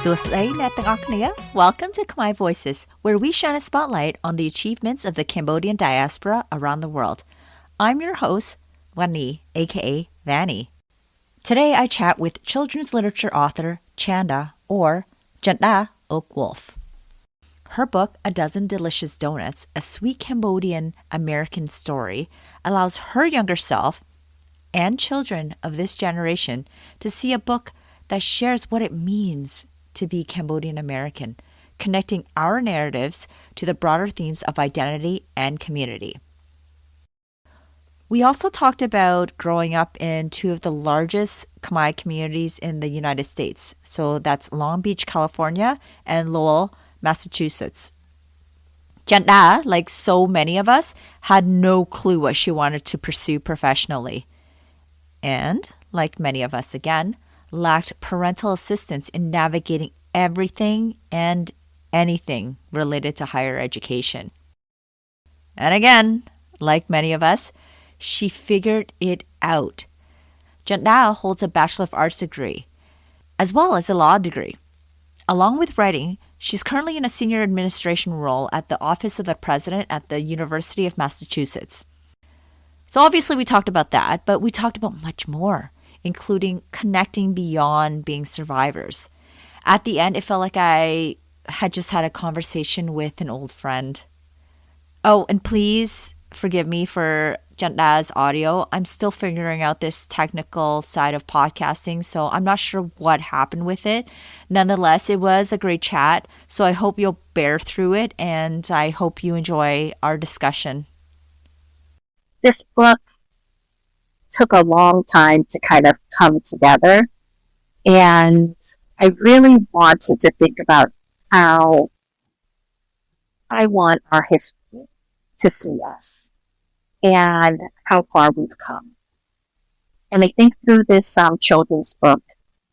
Suasday Natang Aknia. Welcome to Khmer Voices, where we shine a spotlight on the achievements of the Cambodian diaspora around the world. I'm your host, Wani, aka Vanny. Today I chat with children's literature author Chanda, or Chanda Oak Wolf. Her book, A Dozen Delicious Donuts, a sweet Cambodian American story, allows her younger self and children of this generation to see a book that shares what it means to be Cambodian American, connecting our narratives to the broader themes of identity and community. We also talked about growing up in two of the largest Khmer communities in the United States. So that's Long Beach, California, and Lowell, Massachusetts. Chanda, like so many of us, had no clue what she wanted to pursue professionally. And, like many of us again, lacked parental assistance in navigating everything and anything related to higher education. And again, like many of us, she figured it out. Chanda holds a Bachelor of Arts degree, as well as a law degree. Along with writing, she's currently in a senior administration role at the Office of the President at the University of Massachusetts. So obviously we talked about that, but we talked about much more, including connecting beyond being survivors. At the end, it felt like I had just had a conversation with an old friend. Oh, and please forgive me for Chanda's audio. I'm still figuring out this technical side of podcasting, so I'm not sure what happened with it. Nonetheless, it was a great chat, so I hope you'll bear through it, and I hope you enjoy our discussion. This book took a long time to kind of come together, and I really wanted to think about how I want our history to see us and how far we've come. And I think through this children's book,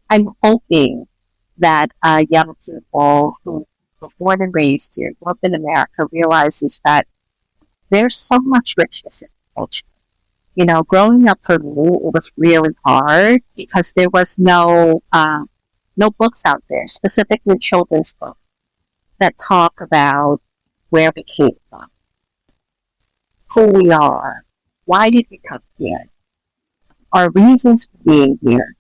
I'm hoping that young people who were born and raised here, grew up in America, realizes that there's so much richness in culture. You know, growing up for me, it was really hard because there was no books out there, specifically children's books, that talk about where we came from, who we are, why did we come here, our reasons for being here.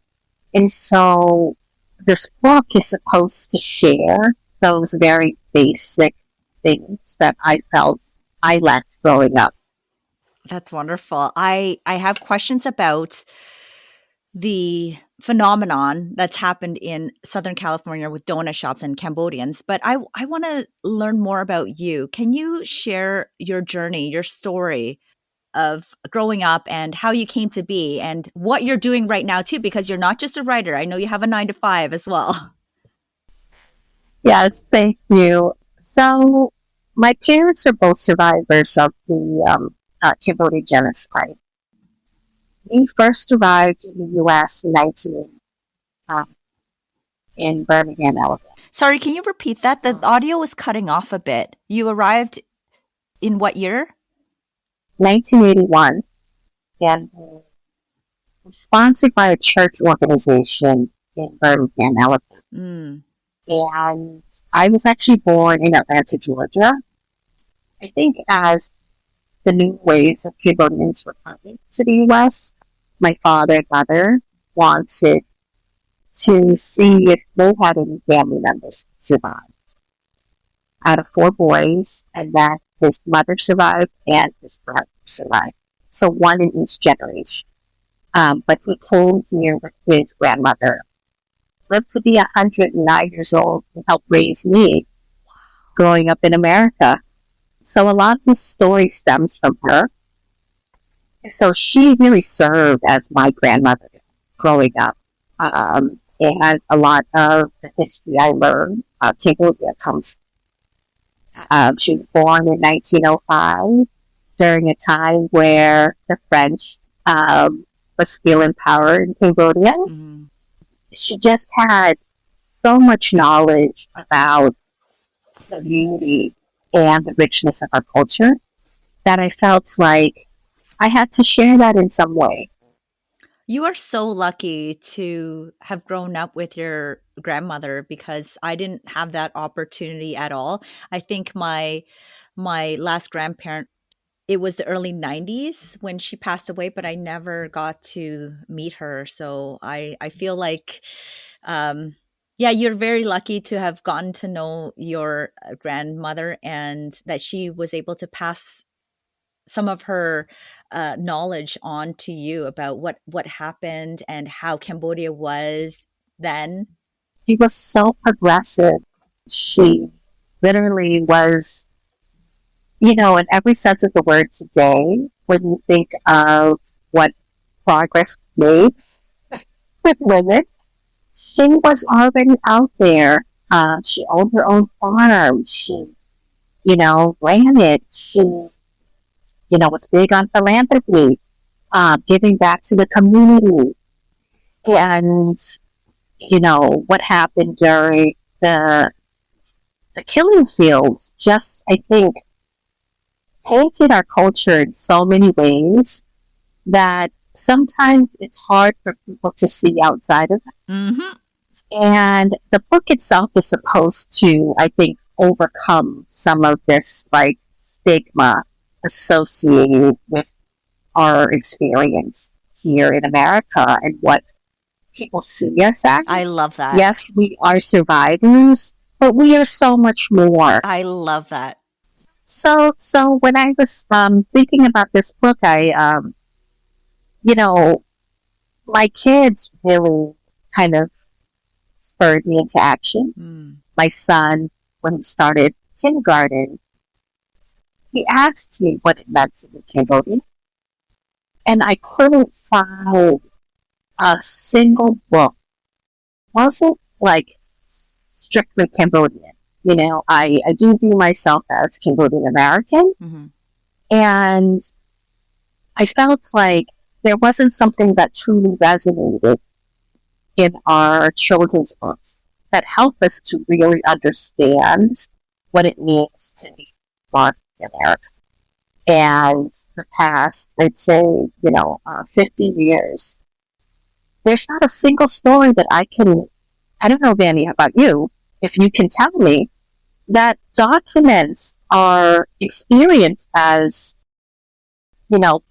And so this book is supposed to share those very basic things that I felt I lacked growing up. That's wonderful. I have questions about the phenomenon that's happened in Southern California with donut shops and Cambodians, but I want to learn more about you. Can you share your journey, your story of growing up and how you came to be and what you're doing right now too, because you're not just a writer. I know you have a 9-to-5 as well. Yes, thank you. So my parents are both survivors of the Cambodian genocide. We first arrived in the U.S. in 1980 in Birmingham, Alabama. Sorry, can you repeat that? The audio was cutting off a bit. You arrived in what year? 1981, and we were sponsored by a church organization in Birmingham, Alabama. And I was actually born in Atlanta, Georgia. I think as the new waves of Cambodians were coming to the U.S., my father and mother wanted to see if they had any family members survive. Out of 4 boys, and that his mother survived and his brother survived. So one in each generation. But he came here with his grandmother, lived to be 109 years old, and helped raise me growing up in America. So a lot of this story stems from her. So she really served as my grandmother growing up. And a lot of the history I learned, Cambodia comes from. She was born in 1905 during a time where the French was still in power in Cambodia. Mm-hmm. She just had so much knowledge about the beauty and the richness of our culture that I felt like I had to share that in some way. You are so lucky to have grown up with your grandmother because I didn't have that opportunity at all. I think my last grandparent, it was the early 90s when she passed away, but I never got to meet her. So I feel like yeah, you're very lucky to have gotten to know your grandmother and that she was able to pass some of her knowledge on to you about what happened and how Cambodia was then. She was so progressive. She literally was, in every sense of the word today, when you think of what progress made with women, she was already out there. She owned her own farm. She, ran it. She, was big on philanthropy, giving back to the community. And, what happened during the killing fields just, I think, painted our culture in so many ways that sometimes it's hard for people to see outside of it. Mm-hmm. And the book itself is supposed to, I think, overcome some of this like stigma associated with our experience here in America and what people see us as. I love that. Yes, we are survivors, but we are so much more. I love that. So when I was thinking about this book, my kids really kind of spurred me into action. My son, when he started kindergarten, he asked me what it meant to be Cambodian. And I couldn't find a single book. Wasn't like strictly Cambodian. I do view myself as Cambodian American. Mm-hmm. And I felt like there wasn't something that truly resonated in our children's books that help us to really understand what it means to be born in America. And the past, I'd say, 50 years, there's not a single story that I don't know, Vanny, how about you, if you can tell me, that documents our experience as,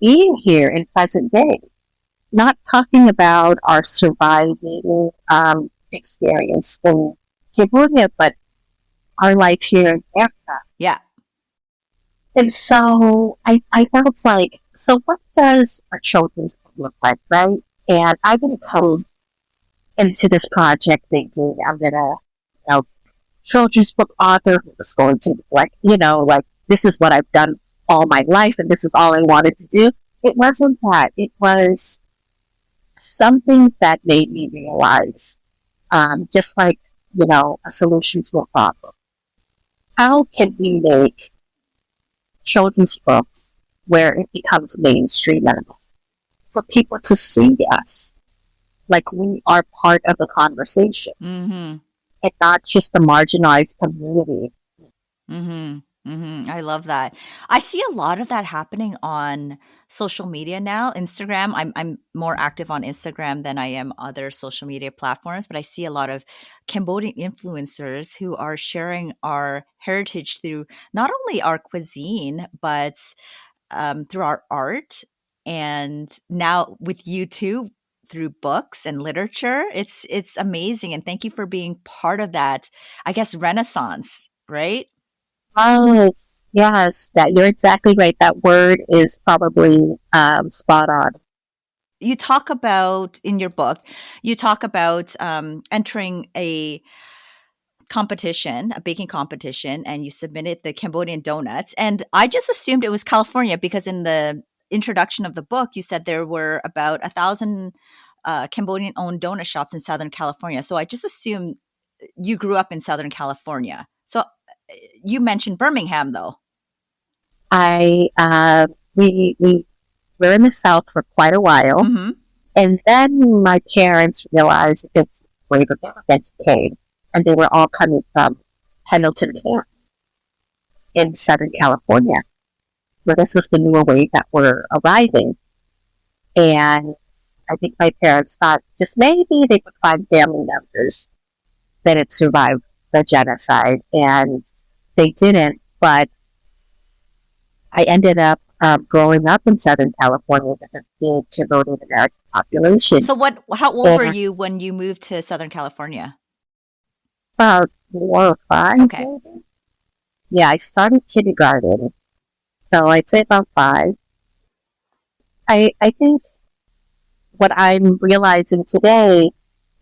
being here in present day. Not talking about our surviving experience in Cambodia, but our life here in America. Yeah. And so I felt like, so what does a children's book look like, right? And I didn't come into this project thinking I'm going to, children's book author who was going to, like, this is what I've done all my life and this is all I wanted to do. It wasn't that. It was something that made me realize, just like, a solution to a problem. How can we make children's books where it becomes mainstream enough for people to see us like we are part of the conversation, Mm-hmm. and not just a marginalized community? Mm-hmm. Mm-hmm. I love that. I see a lot of that happening on social media now. Instagram. I'm more active on Instagram than I am other social media platforms, but I see a lot of Cambodian influencers who are sharing our heritage through not only our cuisine, but through our art. And now with you too, through books and literature. It's amazing. And thank you for being part of that, I guess, renaissance, right? Yes, that you're exactly right. That word is probably spot on. You talk about in your book, you talk about entering a competition, a baking competition, and you submitted the Cambodian donuts. And I just assumed it was California because in the introduction of the book, you said there were about 1,000 Cambodian-owned donut shops in Southern California. So I just assumed you grew up in Southern California. So you mentioned Birmingham, though. We were in the South for quite a while, Mm-hmm. and then my parents realized this wave of immigrants came, and they were all coming from Pendleton Camp in Southern California, where this was the newer wave that were arriving. And I think my parents thought just maybe they could find family members that had survived the genocide, and they didn't. But I ended up growing up in Southern California with a big Cambodian American population. So how old were you when you moved to Southern California? About 4 or 5. Okay. Maybe. Yeah, I started kindergarten. So I'd say about 5. I think what I'm realizing today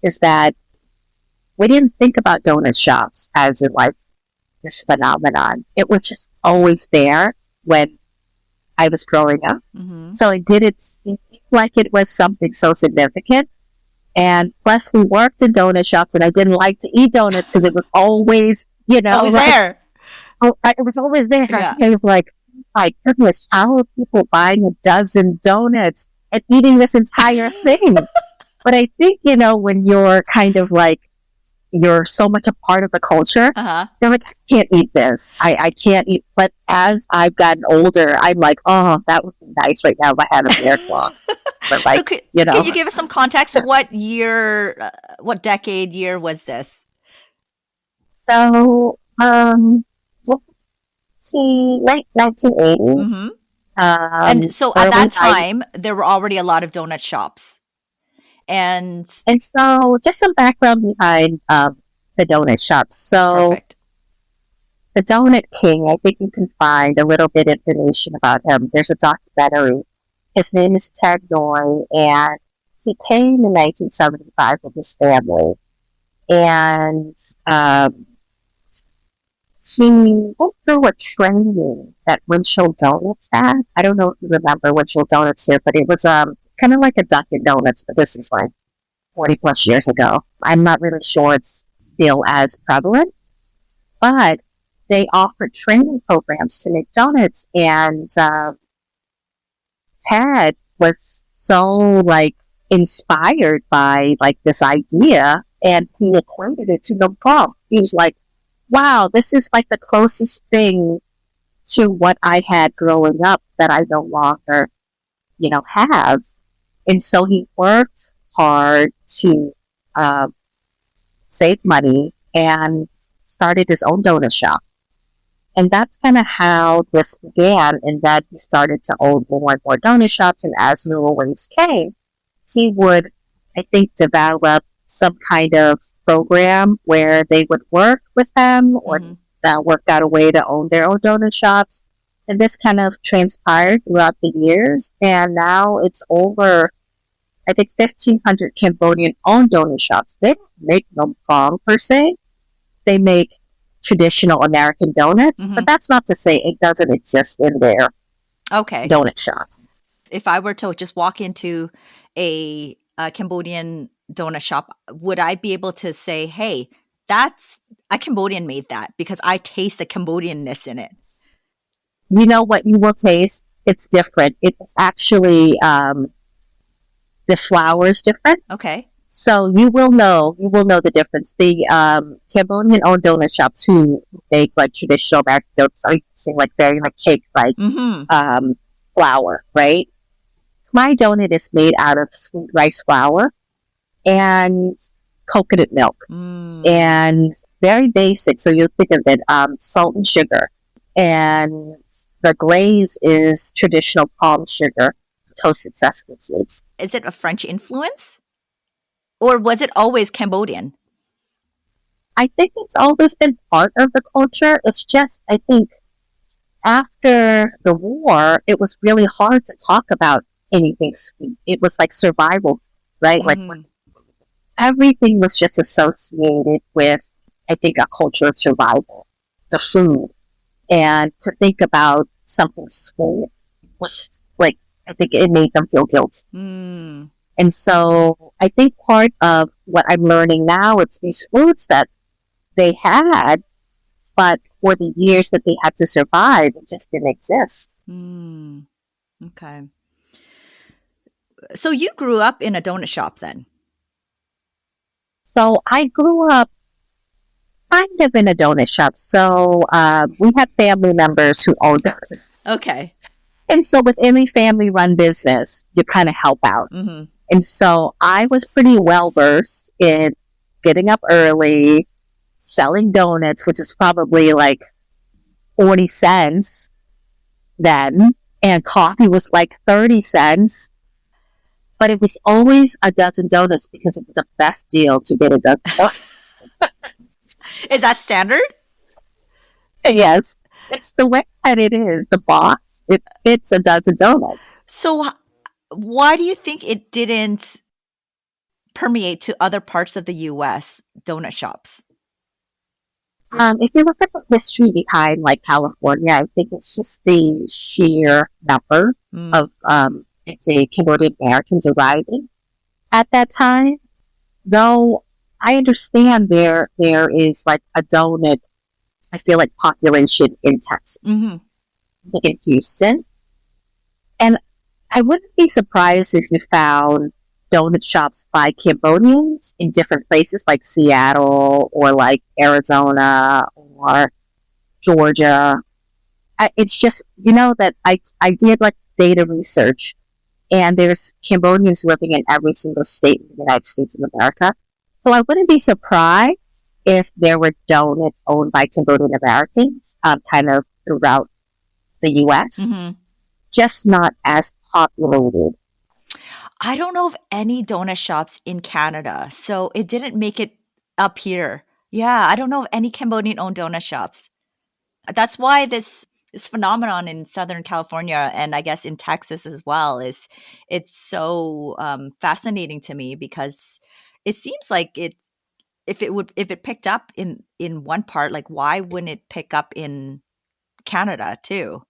is that we didn't think about donut shops as in like this phenomenon. It was just always there when I was growing up. Mm-hmm. So it didn't seem like it was something so significant. And plus we worked in donut shops and I didn't like to eat donuts because it was always, always there. It was always there. Yeah. I was like, my goodness, how are people buying a dozen donuts and eating this entire thing? But I think, when you're kind of like, you're so much a part of the culture, you're like, I can't eat this. I can't eat. But as I've gotten older, I'm like, oh, that would be nice right now if I had a bear claw. But like, so can you give us some context? What year, what decade year was this? So, late 1980s. Mm-hmm. And so at that time, there were already a lot of donut shops. And so just some background behind the donut shops. So perfect. The Donut King, I think you can find a little bit of information about him. There's a documentary. His name is Ted Noy, and he came in 1975 with his family. And he went through a training that Winchell Donuts had. I don't know if you remember Winchell Donuts here, but it was kind of like a Dunkin' Donuts, but this is like 40 plus years ago. I'm not really sure it's still as prevalent, but they offered training programs to make donuts, and Ted was so inspired by this idea, and he equated it to Nongkrong. He was like, wow, this is the closest thing to what I had growing up that I no longer, have. And so he worked hard to save money and started his own donut shop. And that's kind of how this began, in that he started to own more and more donut shops. And as newer waves came, he would, I think, develop some kind of program where they would work with them or work out a way to own their own donut shops. And this kind of transpired throughout the years. And now it's over, I think, 1,500 Cambodian-owned donut shops. They don't make Nongkrong per se. They make traditional American donuts. But that's not to say it doesn't exist in their donut shops. If I were to just walk into a Cambodian donut shop, would I be able to say, hey, that's a Cambodian made that, because I taste the Cambodianness in it? You know what you will taste? It's different. It's actually, the flour is different. Okay. So you will know the difference. The Cambodian-owned donut shops who make traditional American donuts are using very cake-like flour, right? My donut is made out of sweet rice flour and coconut milk, and very basic. So you think of it, salt and sugar, and the glaze is traditional palm sugar, toasted sesame seeds. Is it a French influence, or was it always Cambodian? I think it's always been part of the culture. It's just, I think, after the war, it was really hard to talk about anything sweet. It was survival, right? Everything was just associated with, I think, a culture of survival, the food. And to think about something sweet was I think it made them feel guilty. And so I think part of what I'm learning now, it's these foods that they had, but for the years that they had to survive, it just didn't exist. Okay. So you grew up in a donut shop then? So I grew up kind of in a donut shop. So we had family members who owned it. Okay. And so with any family-run business, you kind of help out. And so I was pretty well versed in getting up early, selling donuts, which is probably like 40 cents then, and coffee was like 30 cents. But it was always a dozen donuts because it was the best deal to get a dozen donuts. Is that standard? Yes, it's the way that it is. The box, it fits a dozen donuts. So, why do you think it didn't permeate to other parts of the U.S. donut shops? If you look at the history behind like California, I think it's just the sheer number of let's say Cambodian Americans arriving at that time. Though I understand there is like a donut, I feel like population in Texas, like in Houston, and I wouldn't be surprised if you found donut shops by Cambodians in different places like Seattle or like Arizona or Georgia. It's just, that I did like data research, and there's Cambodians living in every single state in the United States of America. So I wouldn't be surprised if there were donuts owned by Cambodian Americans kind of throughout the U.S., just not as populated. I don't know of any donut shops in Canada, so it didn't make it up here. Yeah, I don't know of any Cambodian-owned donut shops. That's why this phenomenon in Southern California, and I guess in Texas as well, it's so fascinating to me, because it seems like if it picked up in one part, like why wouldn't it pick up in Canada too?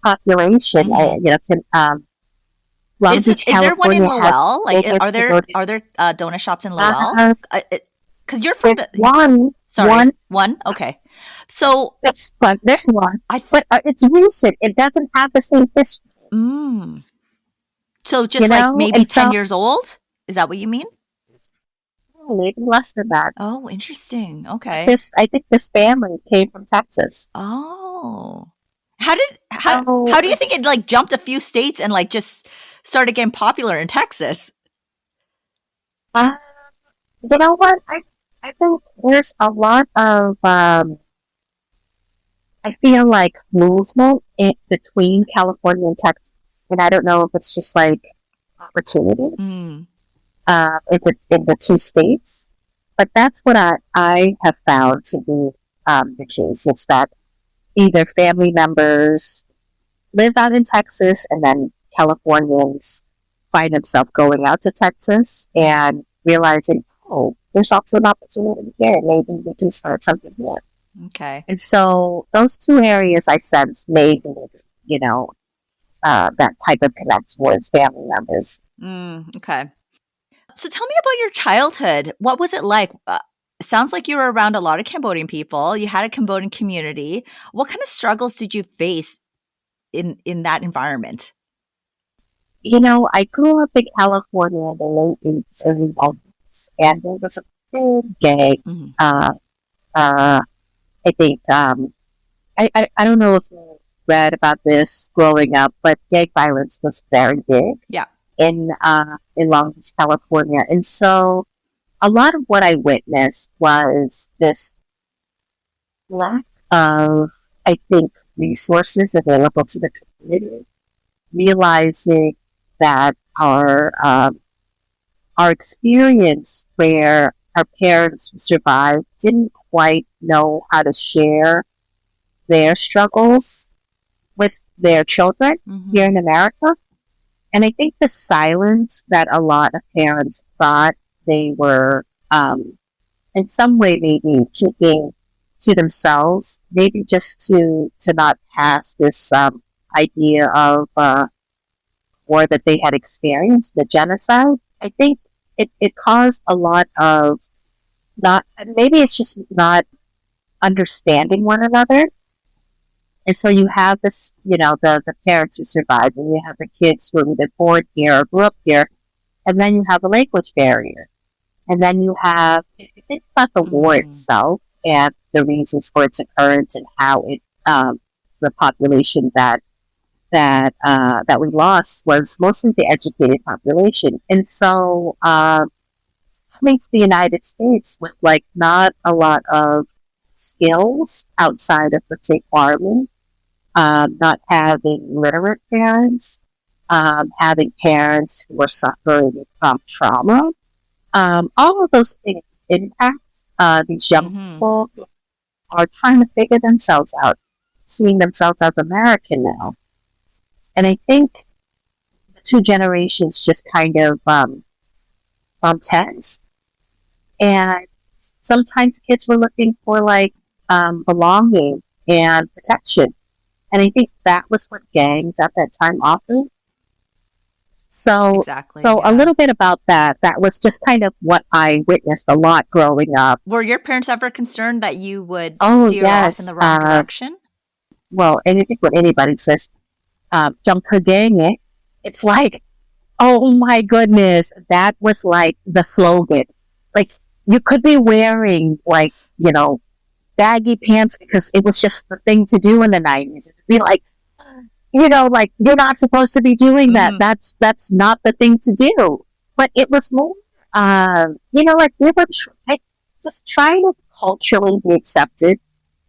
Population, Long Beach, Is there one in California Lowell? Like, are there donut shops in Lowell? Because you're from the one. sorry, one. Okay, so there's one, but it's recent. It doesn't have the same history. So just like maybe 10 years old? Is that what you mean? Maybe less than that. Oh, interesting. Okay. I think this family came from Texas. Oh, how do you think it like jumped a few states and like just started getting popular in Texas? You know what? I think there's a lot of I feel like movement between California and Texas, and I don't know if it's just like opportunities in the two states, but that's what I have found to be the case. It's that either family members live out in Texas, and then Californians find themselves going out to Texas and realizing, oh, there's also an opportunity here. Maybe we can start something here. Okay. And so those two areas I sense maybe, that type of connection with family members. Okay. So tell me about your childhood. What was it like? It sounds like you were around a lot of Cambodian people. You had a Cambodian community. What kind of struggles did you face in that environment? I grew up in California in the late 80s, early 90s, and there was a big gay, I think, I don't know if you read about this growing up, but gay violence was very big in Long Beach, California. And so a lot of what I witnessed was this lack of, I think, resources available to the community, realizing that our experience where our parents who survived didn't quite know how to share their struggles with their children here in America. And I think the silence that a lot of parents thought they were in some way maybe keeping to themselves, maybe just to not pass this idea of war that they had experienced, the genocide. I think it caused a lot of maybe it's just not understanding one another. And so you have this, the parents who survived, and you have the kids who were either born here or grew up here, and then you have a language barrier. And then you have, if you think about the war itself and the reasons for its occurrence and how it, the population that that we lost was mostly the educated population. And so coming to the United States with like not a lot of skills outside of the state farming, not having literate parents, having parents who are suffering from trauma, all of those things impact these young people who are trying to figure themselves out, seeing themselves as American now. And I think the two generations just kind of bumped heads. And sometimes kids were looking for like belonging and protection. And I think that was what gangs at that time offered. So, Exactly. so a Yeah. little bit about that. That was just kind of what I witnessed a lot growing up. Were your parents ever concerned that you would Oh, steer off in yes. the wrong direction? Well, and I think when anybody says, "Jump to gang it," it's like, oh my goodness, that was like the slogan. Like you could be wearing like, baggy pants because it was just the thing to do in the 90s. It'd be like, like you're not supposed to be doing that. That's not the thing to do. But it was more, like we were just trying to culturally be accepted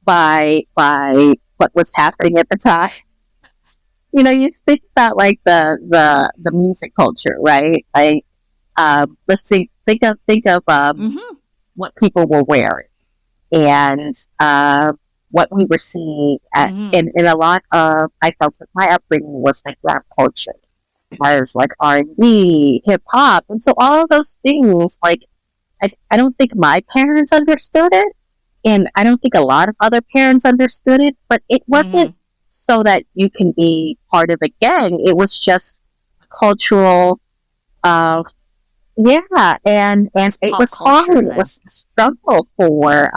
by what was happening at the time. You think about like the music culture, right? Like, let's see, think of what people were wearing and what we were seeing in a lot of. I felt that my upbringing was like rap culture, was like R&B, hip hop, and so all of those things. Like, I don't think my parents understood it, and I don't think a lot of other parents understood it. But it wasn't so that you can be part of a gang. It was just cultural. And it was hard. It was a struggle for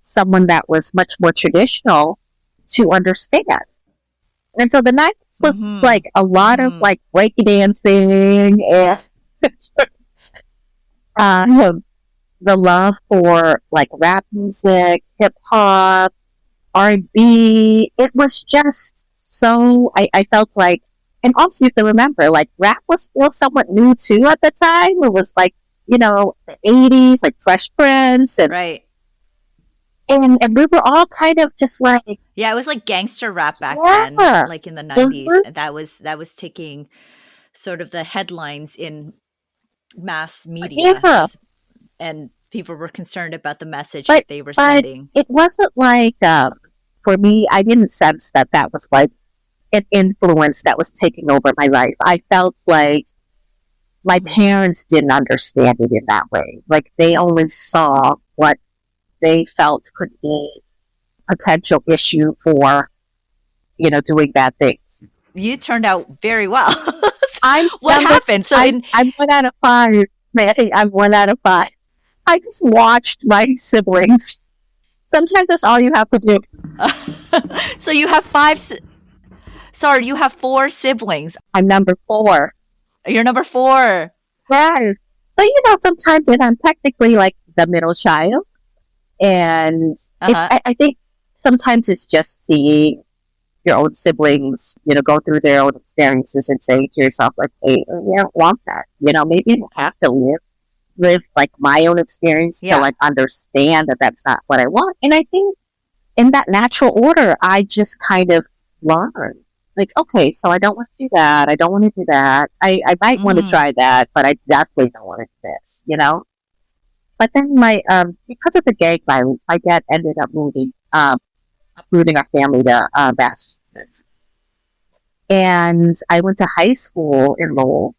someone that was much more traditional to understand. And so the 90s was like a lot of like breakdancing and the love for like rap music, hip hop, R&B. It was just so, I felt like, and also you have to remember, like rap was still somewhat new too at the time. It was like, the 80s, like Fresh Prince and right. And we were all kind of just like, yeah, it was like gangster rap back then, like in the 90s. And that was taking sort of the headlines in mass media. And people were concerned about the message that they were sending. It wasn't like, for me, I didn't sense that was like an influence that was taking over my life. I felt like my parents didn't understand it in that way. Like they only saw what they felt could be a potential issue for, doing bad things. You turned out very well. What happened? So I'm 1 out of 5, Manny. I'm 1 out of 5. I just watched my siblings. Sometimes that's all you have to do. So you have you have 4 siblings. I'm number 4. You're number 4. Yes. So, sometimes I'm technically like the middle child. And I think sometimes it's just seeing your own siblings, go through their own experiences and saying to yourself, like, hey, I don't want that. Maybe you don't have to live like my own experience to like understand that that's not what I want. And I think in that natural order, I just kind of learned, like, okay, so I don't want to do that. I don't want to do that. I might want to try that, but I definitely don't want to do this, But then because of the gang violence, my dad ended up uprooting our family to Massachusetts. And I went to high school in Lowell.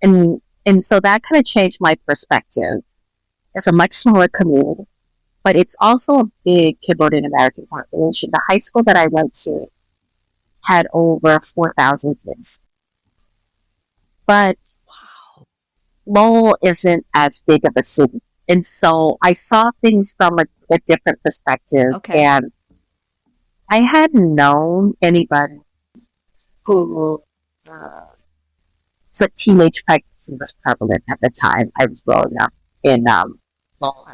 And so that kind of changed my perspective. It's a much smaller community, but it's also a big Cambodian American population. The high school that I went to had over 4,000 kids. But Lowell isn't as big of a city. And so I saw things from a different perspective. Okay. And I hadn't known anybody who, so teenage pregnancy was prevalent at the time I was growing up in Lowell.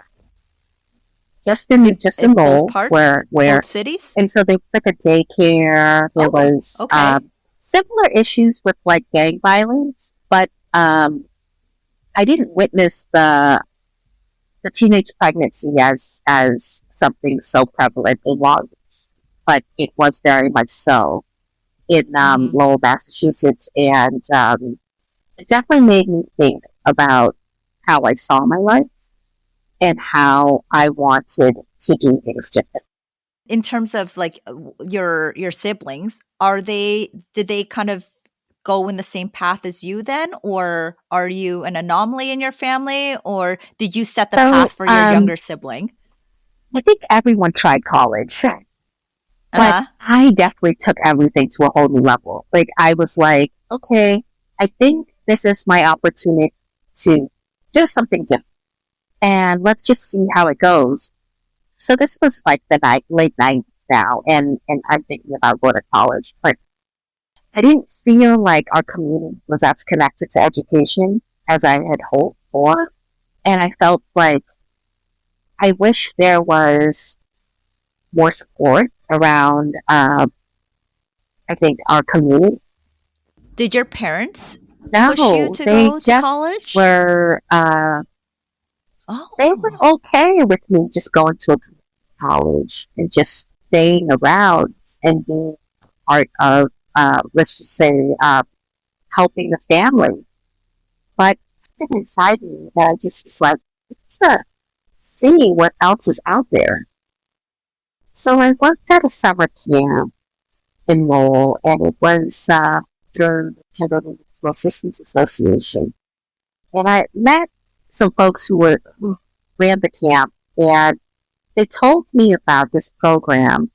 just in In both Lowell, parts, where, both cities? and so there was like a daycare. There Oh, was okay. similar issues with like gang violence, but I didn't witness the teenage pregnancy as something so prevalent in Long Beach, but it was very much so in Mm-hmm. Lowell, Massachusetts, and it definitely made me think about how I saw my life and how I wanted to do things different. In terms of like your siblings, are they did they kind of go in the same path as you then, or are you an anomaly in your family, or did you set the path So for your younger sibling? I think everyone tried college, but Uh-huh. I definitely took everything to a whole new level. Like I was like, okay, I think this is my opportunity to do something different, and let's just see how it goes. So this was like late '90s now, and I'm thinking about going to college, but I didn't feel like our community was as connected to education as I had hoped for, and I felt like I wish there was more support around. I think our community. Did your parents push you No, to they go to just college? were. They were Oh. okay with me just going to a college and just staying around and being part of, let's just say, helping the family. But something inside me that I just was like, let's see what else is out there. So I worked at a summer camp in Lowell, and it was through the Cambodian Assistance Association. And I met some folks who ran the camp, and they told me about this program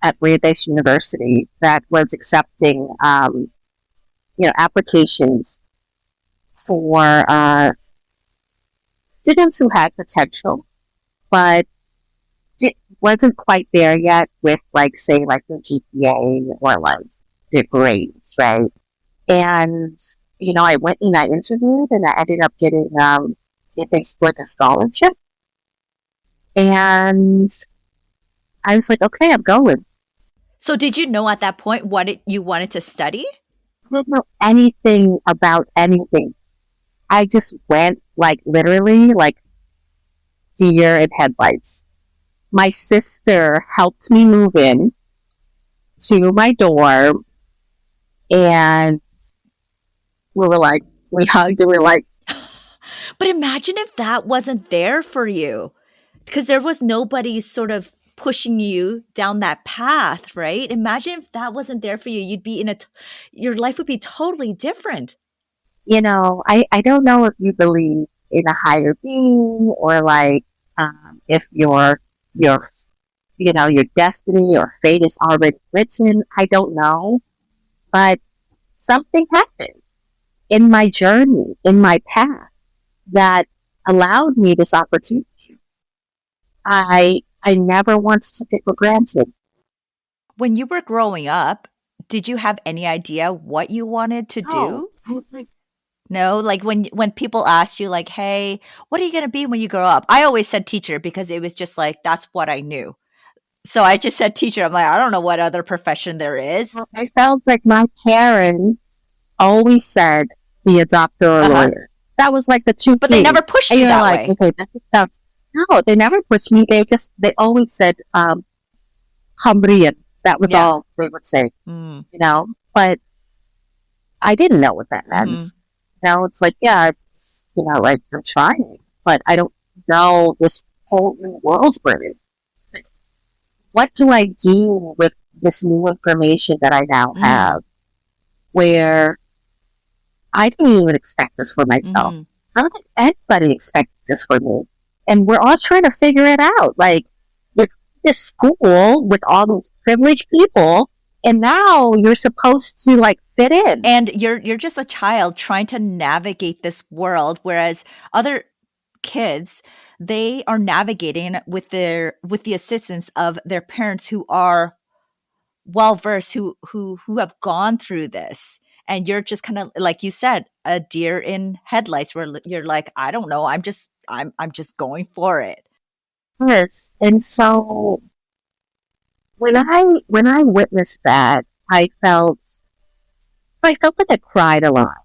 at Base University that was accepting, applications for students who had potential, but wasn't quite there yet with, like, say, like their GPA or like their grades, right? And I went and I interviewed, and I ended up getting a scholarship, and I was like, okay, I'm going. So did you know at that point what you wanted to study? I didn't know anything about anything. I just went like literally like deer in headlights. My sister helped me move in to my dorm, and we hugged, and we were like, But imagine if that wasn't there for you, because there was nobody sort of pushing you down that path, right? Imagine if that wasn't there for you. You'd be your life would be totally different. I don't know if you believe in a higher being, or like if your your destiny or fate is already written. I don't know, but something happened in my journey, in my path, that allowed me this opportunity. I never once took it for granted. When you were growing up, did you have any idea what you wanted to No, do? No, like when people asked you like, "Hey, what are you going to be when you grow up?" I always said teacher because it was just like that's what I knew. So I just said teacher. I'm like, I don't know what other profession there is. I felt like my parents always said be a doctor or a Uh-huh. lawyer. That was like the two But they never things. pushed And you you're that like, way. okay, that's the stuff. No, they never pushed me. They always said, Cambodian. That was Yeah. all they would say, Mm. but I didn't know what that meant. Mhm. It's like, yeah, like I'm trying, but I don't know this whole new world we're in. Like, what do I do with this new information that I now Mm. have, where I didn't even expect this for myself? Mhm. I don't think anybody expected this for me. And we're all trying to figure it out. Like, you're in this school with all these privileged people, and now you're supposed to, like, fit in. And you're just a child trying to navigate this world, whereas other kids, they are navigating with the assistance of their parents who are well versed, who have gone through this. And you're just kind of like you said, a deer in headlights, where you're like, I don't know, I'm just going for it. Yes. And so when I witnessed that, I felt like I cried a lot.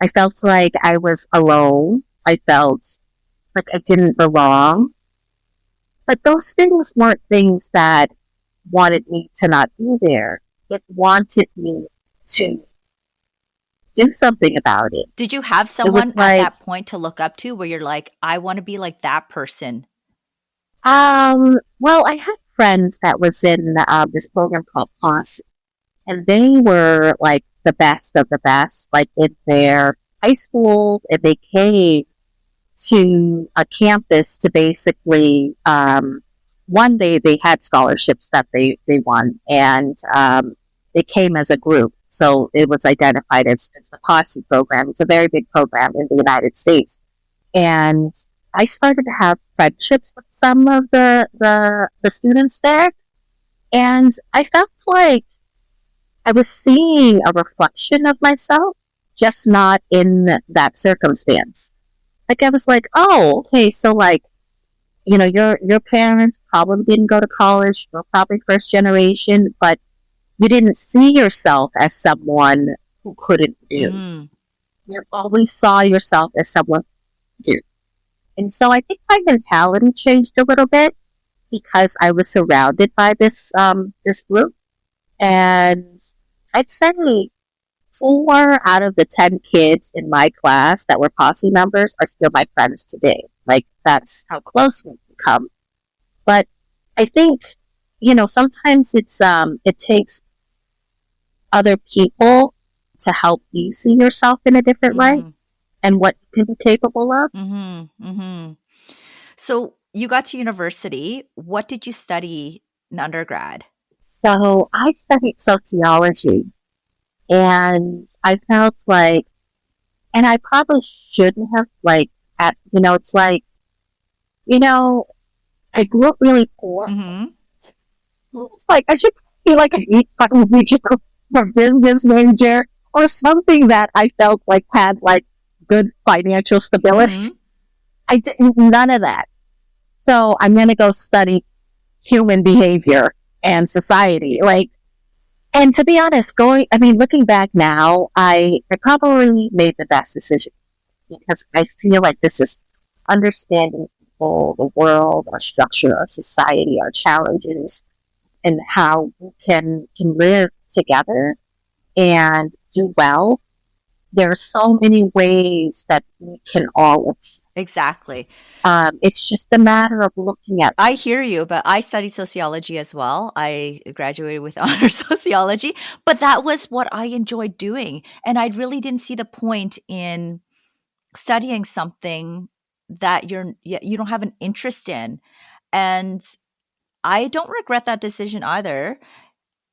I felt like I was alone. I felt like I didn't belong. But those things weren't things that wanted me to not be there. It wanted me to do something about it. Did you have It someone was at like, that point to look up to where you're like, I want to be like that person? well, I had friends that was in this program called Posse, and they were like the best of the best, like in their high schools, and they came to a campus to basically, one day they had scholarships that they won, and they came as a group. So it was identified as the Posse program. It's a very big program in the United States. And I started to have friendships with some of the students there. And I felt like I was seeing a reflection of myself, just not in that circumstance. Like I was like, oh, okay, so like, your parents probably didn't go to college, you're probably first generation, but you didn't see yourself as someone who couldn't do. Mm. You always saw yourself as someone who could do. And so I think my mentality changed a little bit because I was surrounded by this group. And I'd say 4 out of the 10 kids in my class that were posse members are still my friends today. Like that's how close we've become. But I think, sometimes it takes other people to help you see yourself in a different light Mm-hmm. and what you can be capable of. Mm-hmm. Mm-hmm. So you got to university. What did you study in undergrad? So I studied sociology, and I felt like, and I probably shouldn't have, it's like, you know, I grew up really poor. Mm-hmm. It's like I should be like an econ major or business major or something that I felt like had like good financial stability. Mm-hmm. I did none of that. So I'm going to go study human behavior and society. And to be honest, looking back now, I probably made the best decision because I feel like this is understanding people, the world, our structure, our society, our challenges, and how we can live together and do well. There are so many ways that we can all. Exactly. It's just a matter of looking at. I hear you, but I studied sociology as well. I graduated with honors sociology, but that was what I enjoyed doing. And I really didn't see the point in studying something that you don't have an interest in. And I don't regret that decision either.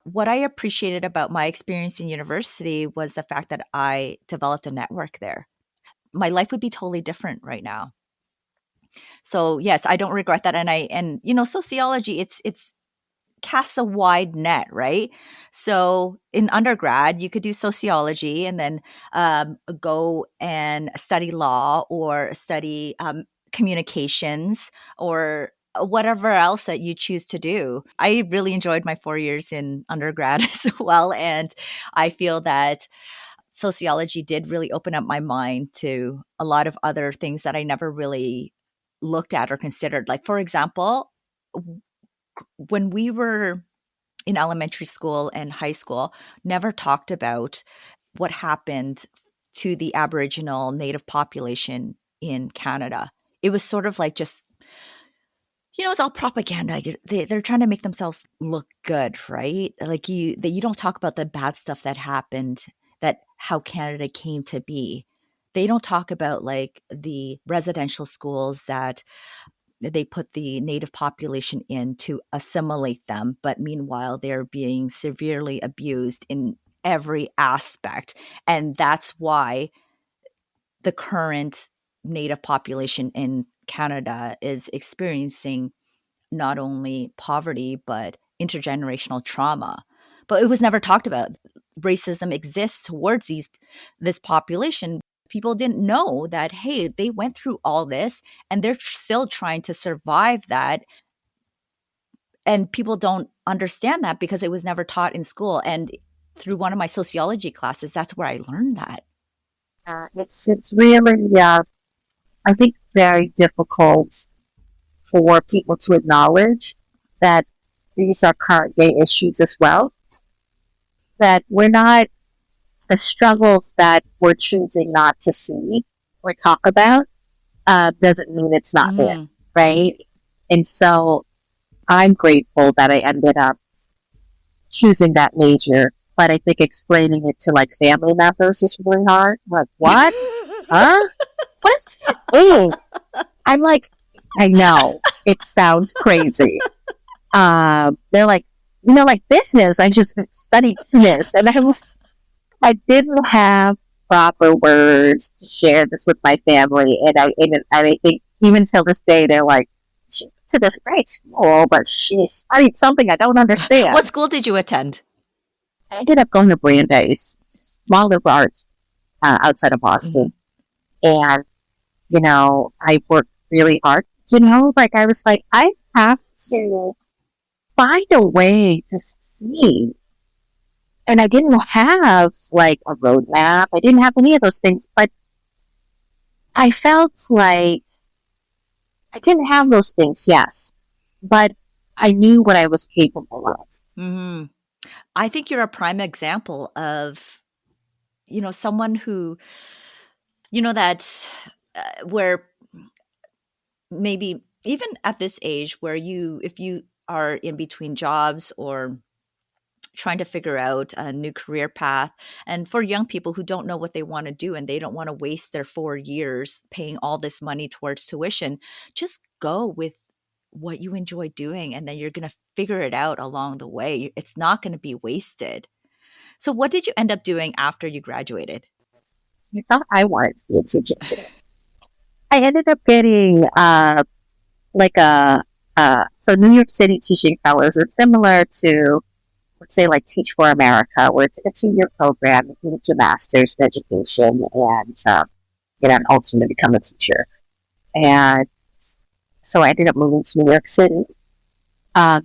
What I appreciated about my experience in university was the fact that I developed a network there. My life would be totally different right now. So yes, I don't regret that. And sociology, it's casts a wide net, right? So in undergrad, you could do sociology and then go and study law or study communications or whatever else that you choose to do. I really enjoyed my 4 years in undergrad as well. And I feel that sociology did really open up my mind to a lot of other things that I never really looked at or considered. Like, for example, when we were in elementary school and high school, never talked about what happened to the Aboriginal Native population in Canada. It was sort of like just, it's all propaganda. They're trying to make themselves look good, right? Like you don't talk about the bad stuff that happened, that how Canada came to be. They don't talk about like the residential schools that they put the native population in to assimilate them, but meanwhile they're being severely abused in every aspect. And that's why the current native population in Canada is experiencing not only poverty but intergenerational trauma. But it was never talked about. Racism exists towards this population. People didn't know that, hey, they went through all this and they're still trying to survive that. And people don't understand that because it was never taught in school. And through one of my sociology classes, that's where I learned that. It's really, I think, very difficult for people to acknowledge that these are current day issues as well. That we're not, the struggles that we're choosing not to see or talk about doesn't mean it's not there, right? And so I'm grateful that I ended up choosing that major, but I think explaining it to like family members is really hard. Like, what? Huh? What is that? Oh, I'm like, I know it sounds crazy. They're like, like business. I just studied business, and I didn't have proper words to share this with my family, and I think even till this day they're like, she went to this great school, but she studied something I don't understand. What school did you attend? I ended up going to Brandeis, Bachelor of Arts, outside of Boston, and I worked really hard. Like I was like, I have to find a way to succeed. And I didn't have like a roadmap. I didn't have any of those things, but I felt like I didn't have those things, yes, but I knew what I was capable of. Mm-hmm. I think you're a prime example of, someone who, that where maybe even at this age where if you are in between jobs or trying to figure out a new career path, and for young people who don't know what they want to do and they don't want to waste their 4 years paying all this money towards tuition, just go with what you enjoy doing, and then you're going to figure it out along the way. It's not going to be wasted. So what did you end up doing after you graduated? I thought I wanted to be a teacher. I ended up getting so New York City teaching fellows are similar to, let's say, like Teach for America, where it's a 2-year program. You get your master's in education and ultimately become a teacher. And so I ended up moving to New York City,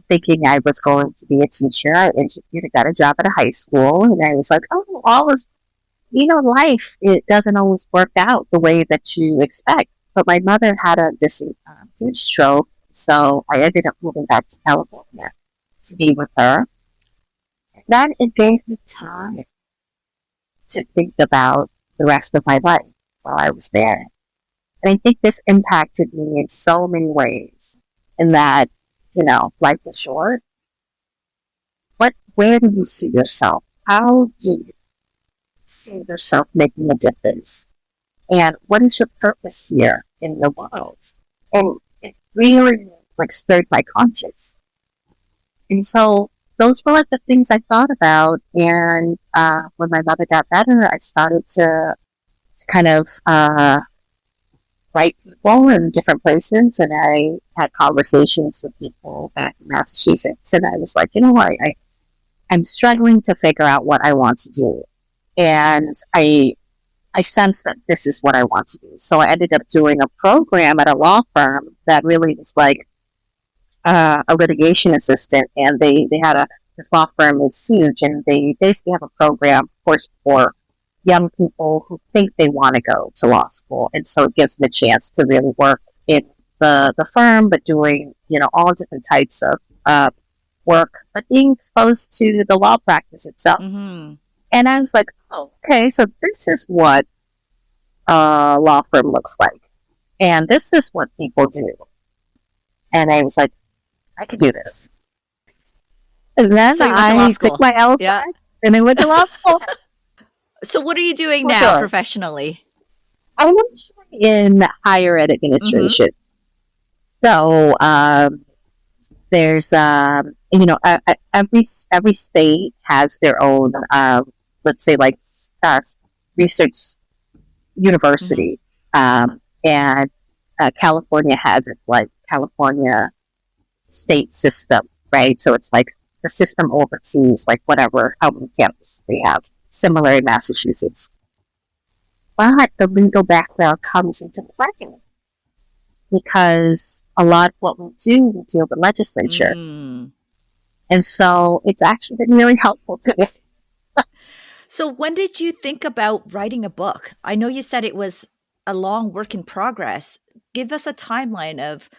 thinking I was going to be a teacher. I interviewed, got a job at a high school, and I was like, oh, all is, life, it doesn't always work out the way that you expect. But my mother had this huge stroke, so I ended up moving back to California to be with her. Then it gave me time to think about the rest of my life while I was there. And I think this impacted me in so many ways, in that, life is short. Where do you see yourself? How do you see yourself making a difference? And what is your purpose here in the world? And it really stirred my conscience. And so those were the things I thought about. And when my mother got better, I started to kind of write people in different places. And I had conversations with people back in Massachusetts. And I was like, I'm struggling to figure out what I want to do. And I sensed that this is what I want to do. So I ended up doing a program at a law firm that really was like a litigation assistant. And they had this law firm is huge, and they basically have a program, of course, for young people who think they want to go to law school. And so it gives them a chance to really work in the firm, but doing, all different types of work, but being exposed to the law practice itself. Mm-hmm. And I was like, oh, okay, so this is what a law firm looks like. And this is what people do. And I was like, I could do this. And then so I took my LSAT and I went to law school. So what are you doing now professionally? I'm in higher ed administration. Mm-hmm. So there's, every state has their own, let's say, research university. Mm-hmm. And California has it, California state system, right? So it's the system oversees, how many campuses they have, similar in Massachusetts. but the legal background comes into play because a lot of what we deal with legislature. Mm. And so it's actually been really helpful to me. So when did you think about writing a book? I know you said it was a long work in progress. Give us a timeline of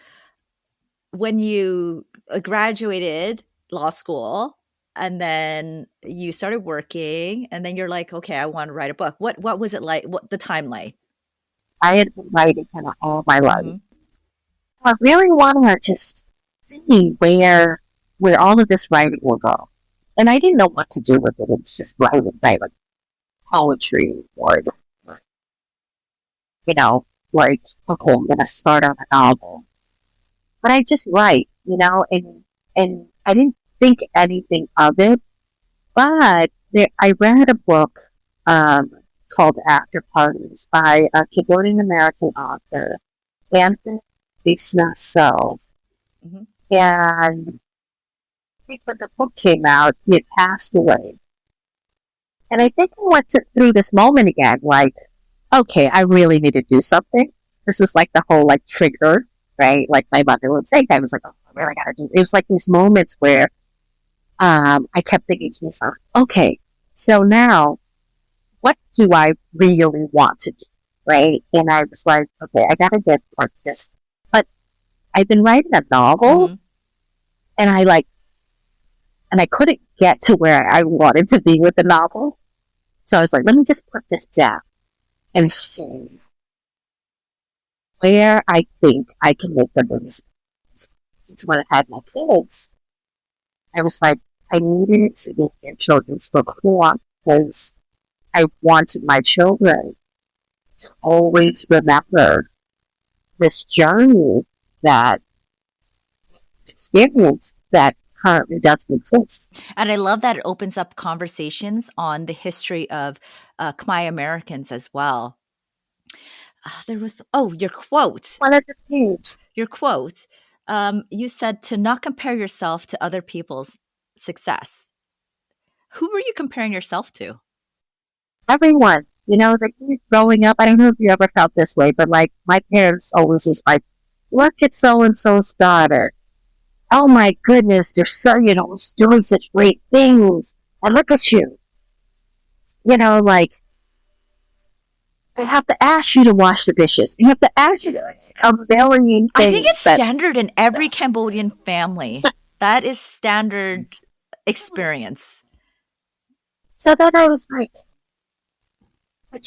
when you graduated law school and then you started working and then you're like, okay, I want to write a book. What was it like? What the timeline? I had been writing kind of all my life. Mm-hmm. I really want to just see where all of this writing will go. And I didn't know what to do with it. It's just writing, right? Like poetry or, like, okay, I'm going to start on a novel. But I just write, and I didn't think anything of it. But I read a book called After Parties by a Cambodian-American author, Anthony so. Mm-hmm. And I think when the book came out, he had passed away. And I think I through this moment again, like, okay, I really need to do something. This is like the whole like trigger, right? Like my mother would say, I was like, oh, I really gotta do it. It was like these moments where I kept thinking to myself, okay, so now what do I really want to do? Right? And I was like, okay, I gotta get like this. But I've been writing a novel, Mm-hmm. and I couldn't get to where I wanted to be with the novel. So I was like, let me just put this down and see where I think I can make the most. Since when I had my kids, I was like, I needed to make their children's book more because I wanted my children to always remember this journey that experience that currently doesn't exist. And I love that it opens up conversations on the history of Khmer Americans as well. There was, your quote. One of the things. Your quote. You said to not compare yourself to other people's success. Who were you comparing yourself to? Everyone, like growing up, I don't know if you ever felt this way, but like my parents always was like, look at so-and-so's daughter. Oh my goodness, they're so, doing such great things. And look at you. Like, I have to ask you to wash the dishes. You have to ask you to like, a million things. I think it's standard in every Cambodian family. That is standard experience. So then I was like, I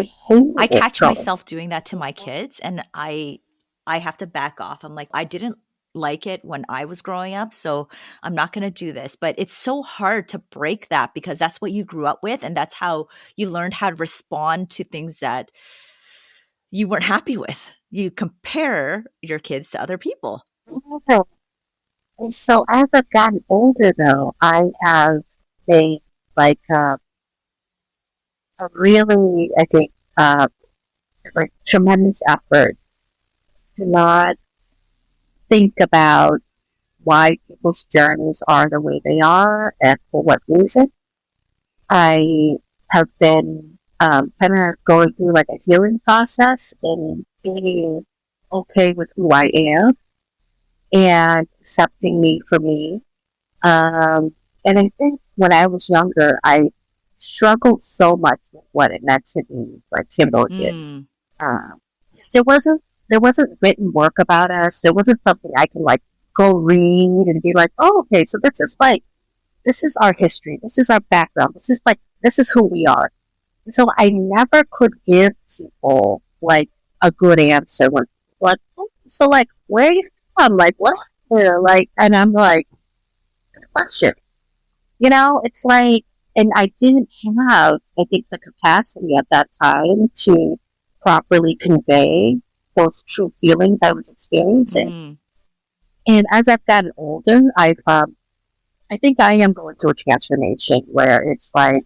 hate it. I catch myself doing that to my kids, and I have to back off. I'm like, I didn't like it when I was growing up, so I'm not going to do this. But it's so hard to break that because that's what you grew up with, and that's how you learned how to respond to things that you weren't happy with. You compare your kids to other people. And so as I've gotten older, though, I have made like a really, I think, like tremendous effort to not think about why people's journeys are the way they are and for what reason. I have been kind of going through like a healing process and being okay with who I am and accepting me for me. And I think when I was younger, I struggled so much with what it meant to be like Cambodian. There wasn't written work about us. There wasn't something I can like go read and be like, oh, okay, so this is our history. This is our background. This is who we are. And so I never could give people like a good answer when like, so like, where are you from? Like, what? Like, and I'm like, good question. It's like, and I didn't have, I think, the capacity at that time to properly convey those true feelings I was experiencing. And as I've gotten older, I think I am going through a transformation where it's like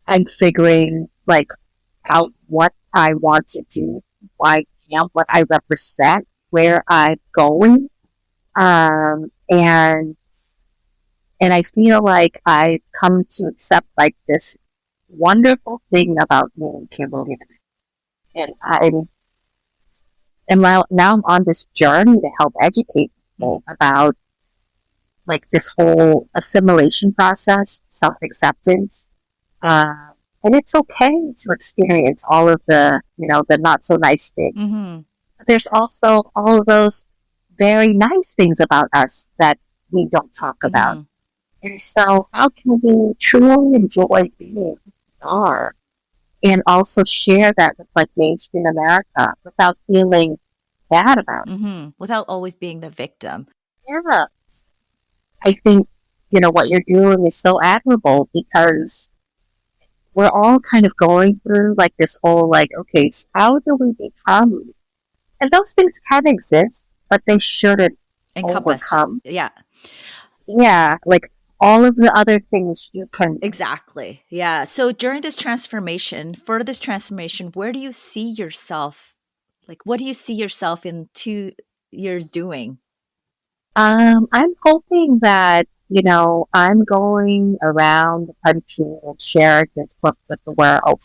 I'm figuring like out what I want to do, why I am, what I represent, where I'm going, and I feel like I've come to accept like this wonderful thing about being Cambodian. And now I'm on this journey to help educate people about like this whole assimilation process, self-acceptance. And it's okay to experience all of the not so nice things. Mm-hmm. But there's also all of those very nice things about us that we don't talk about. And so how can we truly enjoy being who we are and also share that with like mainstream America without feeling bad about it? Without always being the victim. Yeah. I think, what you're doing is so admirable because we're all kind of going through like this whole like, okay, so how do we become? And those things can exist, but they shouldn't overcome. Yeah. Yeah, like all of the other things you can. Exactly. Yeah. So during this transformation, where do you see yourself? Like, what do you see yourself in 2 years doing? I'm hoping that, I'm going around the country and sharing this book with the world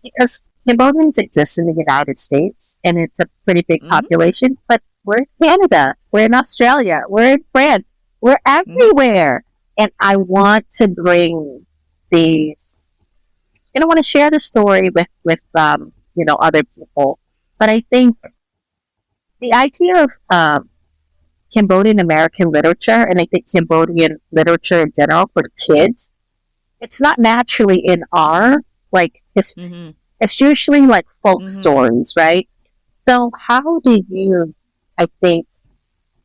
because Cambodians exist in the United States and it's a pretty big population, but we're in Canada, we're in Australia, we're in France, we're everywhere. And I want to bring these, I want to share the story with other people. But I think the idea of Cambodian American literature, and I think Cambodian literature in general for kids, it's not naturally in our like history. It's usually like folk stories, right? So how do you, I think,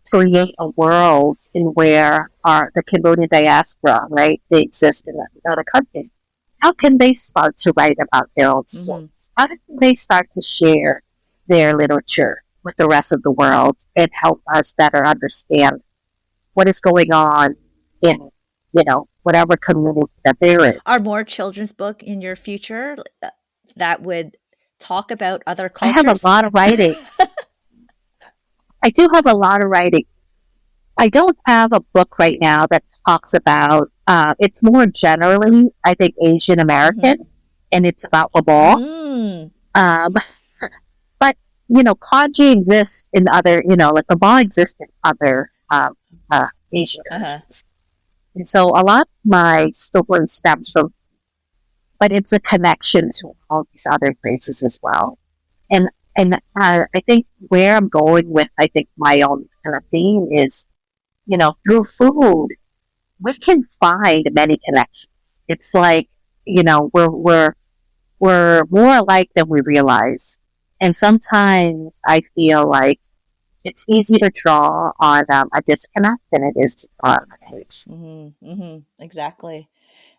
create a world in where the Cambodian diaspora, right? They exist in other countries. How can they start to write about their own stories? How can they start to share their literature with the rest of the world and help us better understand what is going on in, whatever community that they're in? Are more children's book in your future that would talk about other cultures? I have a lot of writing. I do have a lot of writing. I don't have a book right now that talks about, it's more generally, I think, Asian American, and it's about Lowell. But, kanji exists in other, like Lowell exists in other Asian countries. And so a lot of my story stems from, but it's a connection to all these other places as well. And I think where I'm going with, I think, my own kind of theme is, through food, we can find many connections. It's like, we're more alike than we realize. And sometimes I feel like it's easier to draw on a disconnect than it is to draw on a page. Exactly.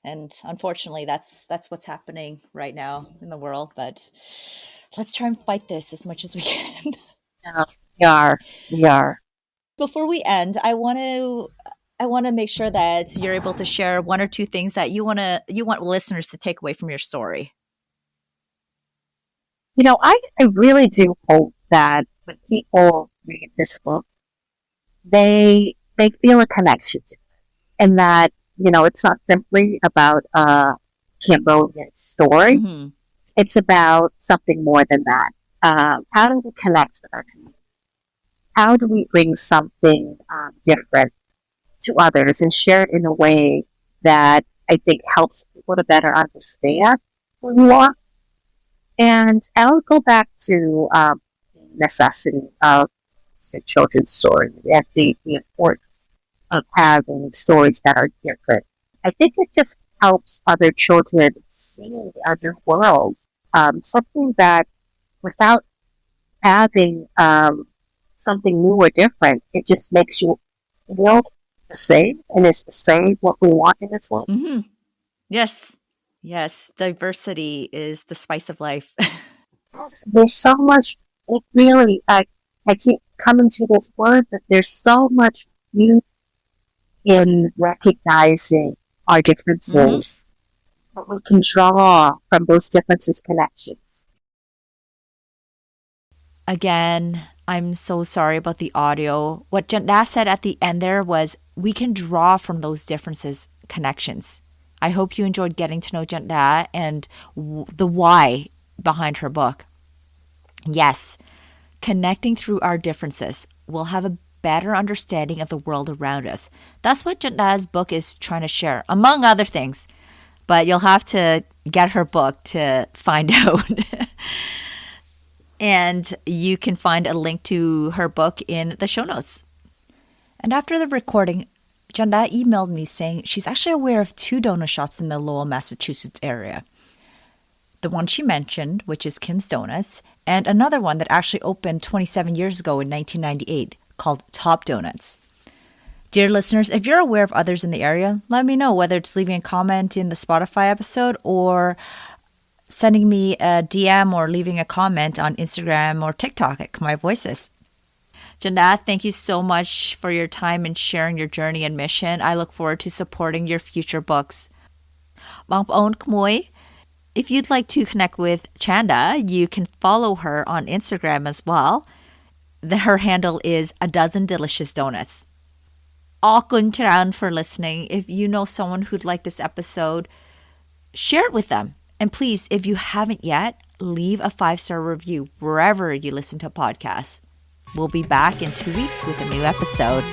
And unfortunately, that's what's happening right now in the world. But let's try and fight this as much as we can. Yeah, we are. Before we end, I want to make sure that you're able to share 1 or 2 things that you want listeners to take away from your story. I really do hope that when people read this book, they feel a connection to it, and that it's not simply about a Cambodian story. It's about something more than that. How do we connect with our community? How do we bring something different to others and share it in a way that I think helps people to better understand who you are? And I'll go back to the necessity of the children's story and the importance of having stories that are different. I think it just helps other children see a new world, something that without having something new or different, it just makes you feel the same, and it's the same what we want in this world. Yes, diversity is the spice of life. There's so much, it really, I keep coming to this word, that there's so much beauty in recognizing our differences, but we can draw from those differences connections. Again, I'm so sorry about the audio. What Chanda said at the end there was we can draw from those differences connections. I hope you enjoyed getting to know Chanda and the why behind her book. Yes, connecting through our differences, we'll have a better understanding of the world around us. That's what Chanda's book is trying to share, among other things. But you'll have to get her book to find out. And you can find a link to her book in the show notes. And after the recording, Chanda emailed me saying she's actually aware of 2 donut shops in the Lowell, Massachusetts area. The one she mentioned, which is Kim's Donuts, and another one that actually opened 27 years ago in 1998 called Top Donuts. Dear listeners, if you're aware of others in the area, let me know, whether it's leaving a comment in the Spotify episode or sending me a DM or leaving a comment on Instagram or TikTok at Khmer Voices. Chanda, thank you so much for your time and sharing your journey and mission. I look forward to supporting your future books. Bang Paon Khmer, if you'd like to connect with Chanda, you can follow her on Instagram as well. Her handle is A Dozen Delicious Donuts. All kun charan for listening. If you know someone who'd like this episode, share it with them. And please, if you haven't yet, leave a 5-star review wherever you listen to podcasts. We'll be back in 2 weeks with a new episode.